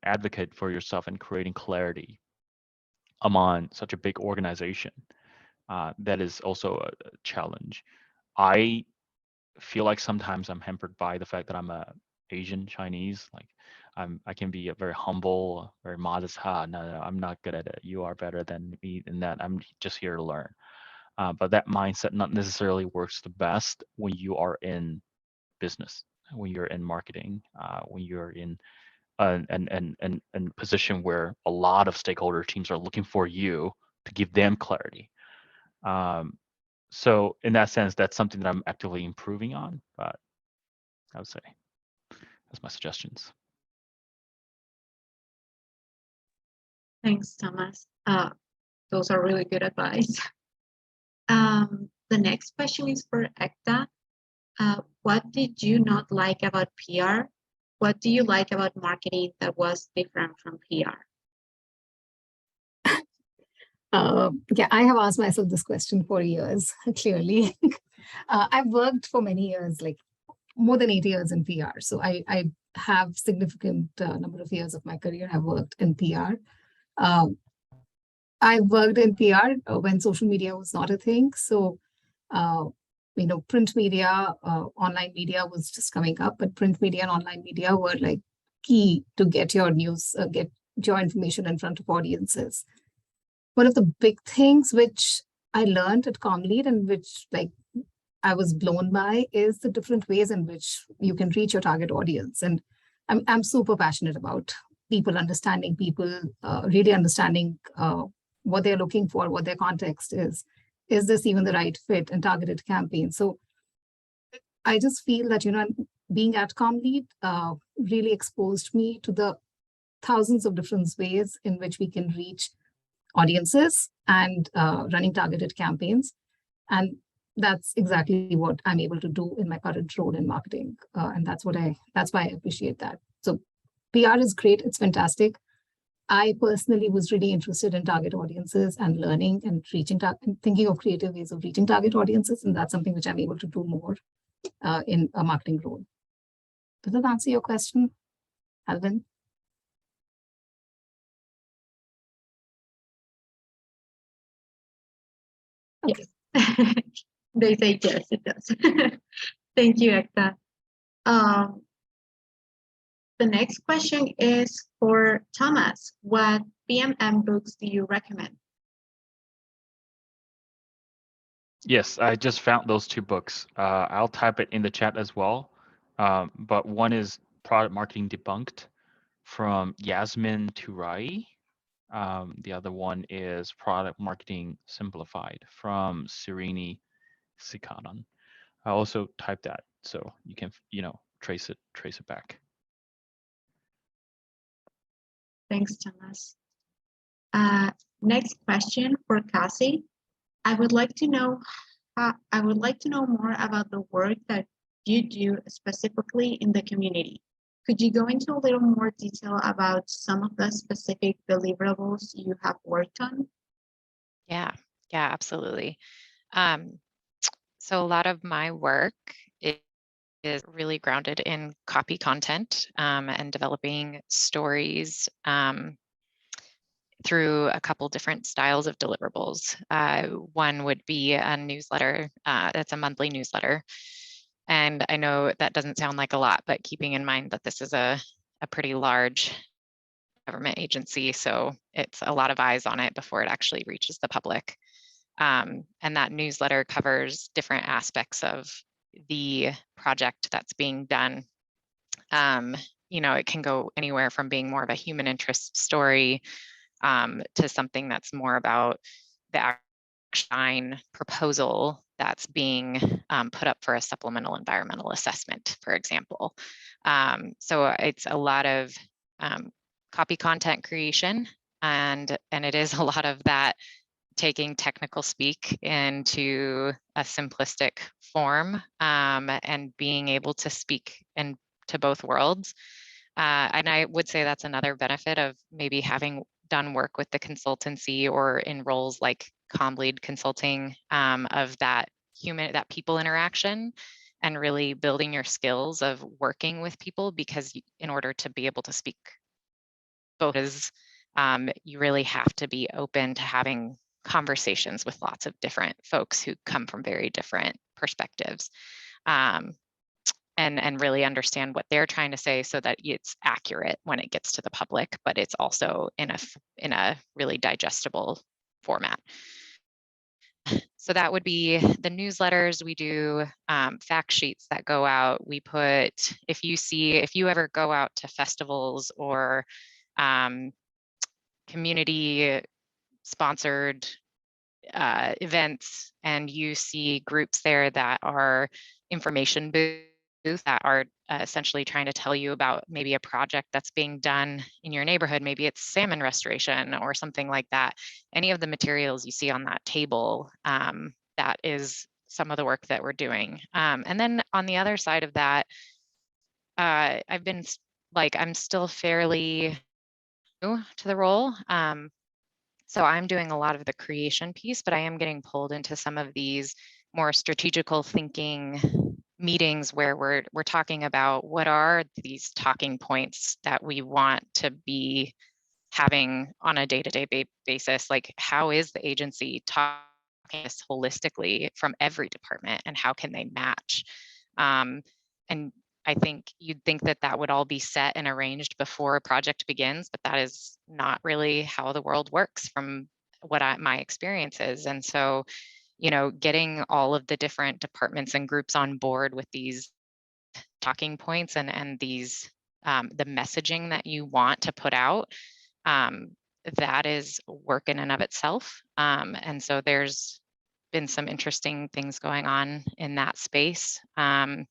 advocate for yourself and creating clarity among such a big organization, that is also a challenge. I feel like sometimes I'm hampered by the fact that I'm a Asian Chinese. Like I can be a very humble, very modest. No, I'm not good at it. You are better than me in that. I'm just here to learn. But that mindset not necessarily works the best when you are in business, when you're in marketing, when you're in an position where a lot of stakeholder teams are looking for you to give them clarity. So in that sense, that's something that I'm actively improving on, but I would say that's my suggestions. Thanks, Thomas. Those are really good advice. The next question is for Ekta. What did you not like about PR? What do you like about marketing that was different from PR? Yeah, I have asked myself this question for years, clearly. I've worked for many years, like more than 8 years in PR. So I have significant number of years of my career I've worked in PR. I worked in PR when social media was not a thing. So, print media, online media was just coming up, but print media and online media were like key to get your news, get your information in front of audiences. One of the big things which I learned at Comlead, and which I was blown by, is the different ways in which you can reach your target audience. And I'm super passionate about people understanding people, really understanding what they're looking for, what their context is. Is this even the right fit and targeted campaign? So I just feel that, being at ComLead really exposed me to the thousands of different ways in which we can reach audiences and running targeted campaigns. And that's exactly what I'm able to do in my current role in marketing. And that's why I appreciate that. So PR is great. It's fantastic. I personally was really interested in target audiences and learning and and thinking of creative ways of reaching target audiences. And that's something which I'm able to do more in a marketing role. Does that answer your question, Alvin? Yes. They say yes, it does. Thank you, Ekta. The next question is for Thomas. What PMM books do you recommend? Yes, I just found those 2 books. I'll type it in the chat as well. But one is Product Marketing Debunked from Yasmin Turai. The other one is Product Marketing Simplified from Sirini Sikanan. I also typed that so you can, trace it back. Thanks, Thomas. Next question for Cassie. I would like to know more about the work that you do specifically in the community. Could you go into a little more detail about some of the specific deliverables you have worked on? Yeah, absolutely. So a lot of my work is really grounded in copy content and developing stories through a couple different styles of deliverables. One would be a newsletter. That's a monthly newsletter. And I know that doesn't sound like a lot, but keeping in mind that this is a pretty large government agency, so it's a lot of eyes on it before it actually reaches the public. And that newsletter covers different aspects of the project that's being done. It can go anywhere from being more of a human interest story to something that's more about the action proposal that's being put up for a supplemental environmental assessment, for example. So it's a lot of copy content creation, and it is a lot of that taking technical speak into a simplistic form and being able to speak to both worlds. And I would say that's another benefit of maybe having done work with the consultancy or in roles like ComLead consulting of that people interaction and really building your skills of working with people, because in order to be able to speak both you really have to be open to having conversations with lots of different folks who come from very different perspectives. And really understand what they're trying to say so that it's accurate when it gets to the public, but it's also in a really digestible format. So that would be the newsletters. We do fact sheets that go out. We put, if you ever go out to festivals or community sponsored events and you see groups there that are information booths that are essentially trying to tell you about maybe a project that's being done in your neighborhood, maybe it's salmon restoration or something like that. Any of the materials you see on that table, that is some of the work that we're doing. And then on the other side of that, I'm still fairly new to the role. So I'm doing a lot of the creation piece, but I am getting pulled into some of these more strategical thinking meetings where we're talking about what are these talking points that we want to be having on a day-to-day basis. Like, how is the agency talking this holistically from every department, and how can they match? And I think you'd think that would all be set and arranged before a project begins, but that is not really how the world works from what my experience is. And so, getting all of the different departments and groups on board with these talking points and these the messaging that you want to put out, that is work in and of itself. And so there's been some interesting things going on in that space. And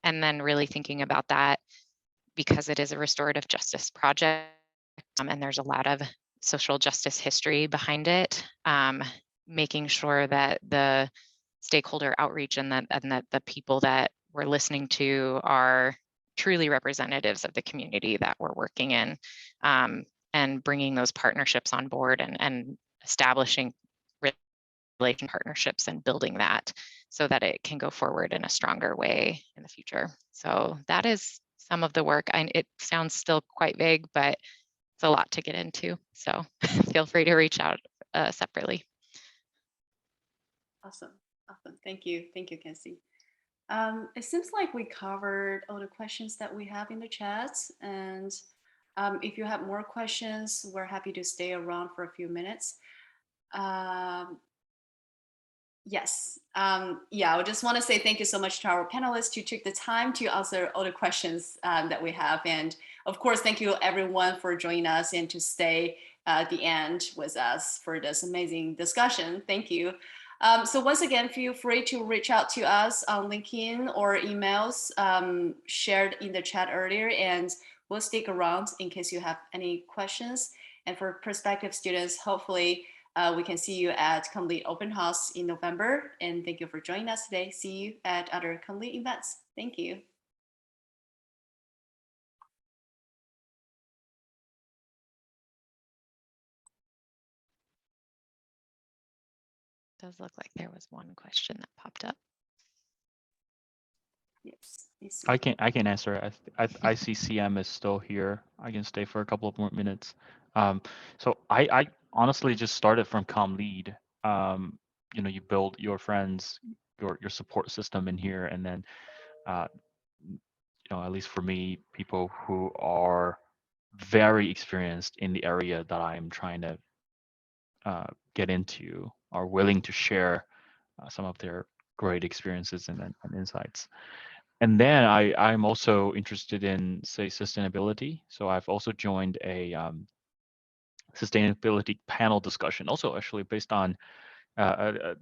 then really thinking about that, because it is a restorative justice project, and there's a lot of social justice history behind it, making sure that the stakeholder outreach and that the people that we're listening to are truly representatives of the community that we're working in, and bringing those partnerships on board and establishing relation partnerships and building that so that it can go forward in a stronger way in the future. So that is some of the work. It sounds still quite vague, but it's a lot to get into. So feel free to reach out separately. Awesome. Awesome. Thank you. Thank you, Kenzie. It seems like we covered all the questions that we have in the chat. And if you have more questions, we're happy to stay around for a few minutes. Yes. Yeah, I just want to say thank you so much to our panelists who took the time to answer all the questions that we have. And of course, thank you everyone for joining us and to stay at the end with us for this amazing discussion. Thank you. So once again, feel free to reach out to us on LinkedIn or emails shared in the chat earlier, and we'll stick around in case you have any questions. And for prospective students, hopefully we can see you at COMLEAD Open House in November. And thank you for joining us today. See you at other COMLEAD events. Thank you. Does look like there was one question that popped up. Yes. I can answer. I see CM is still here. I can stay for a couple of more minutes. So I honestly just started from COMLEAD. You know, you build your friends, your support system in here, and then you know, at least for me, people who are very experienced in the area that I'm trying to get into are willing to share some of their great experiences and insights. And then I'm also interested in, say, sustainability. So I've also joined a sustainability panel discussion, also actually based on an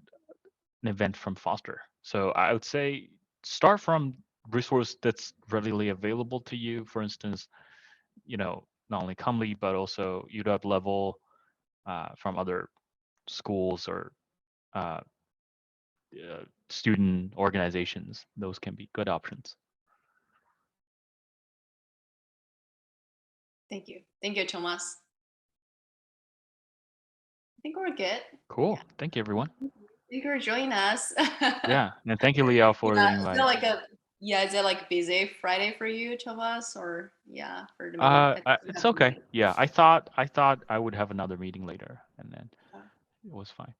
event from Foster. So I would say start from resource that's readily available to you. For instance, you know, not only COMLEAD, but also UW level from other schools or student organizations. Those can be good options. Thank you. Thank you, Thomas. I think we're good. Cool. Yeah. Thank you, everyone. Thank you for joining us. Yeah, and thank you, Liao, for the Is invite. it like is it like busy Friday for you, Thomas, or yeah, for the meeting? It's okay. Yeah, I thought I would have another meeting later, and then it was fine.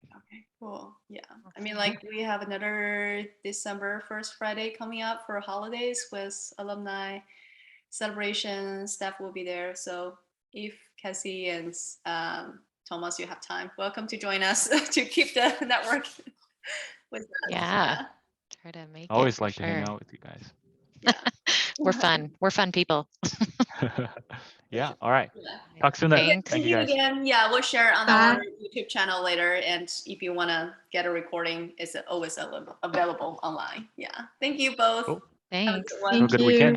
Okay, cool. Yeah, I mean, like we have another December 1st Friday coming up for holidays with alumni celebration. Staff will be there. So if Cassie and Thomas, you have time, welcome to join us to keep the network with us. Yeah. Try to make I always it. like to hang Sure. out with you guys. Yeah. We're fun. We're fun people. Yeah. All right. Yeah. Talk soon then. Thanks. Thank you, guys. Again. Yeah, we'll share on Bye. our YouTube channel later. And if you want to get a recording, it's always available online. Yeah. Thank you both. Cool. Have a Thanks. good one. Have a Thank good you. weekend.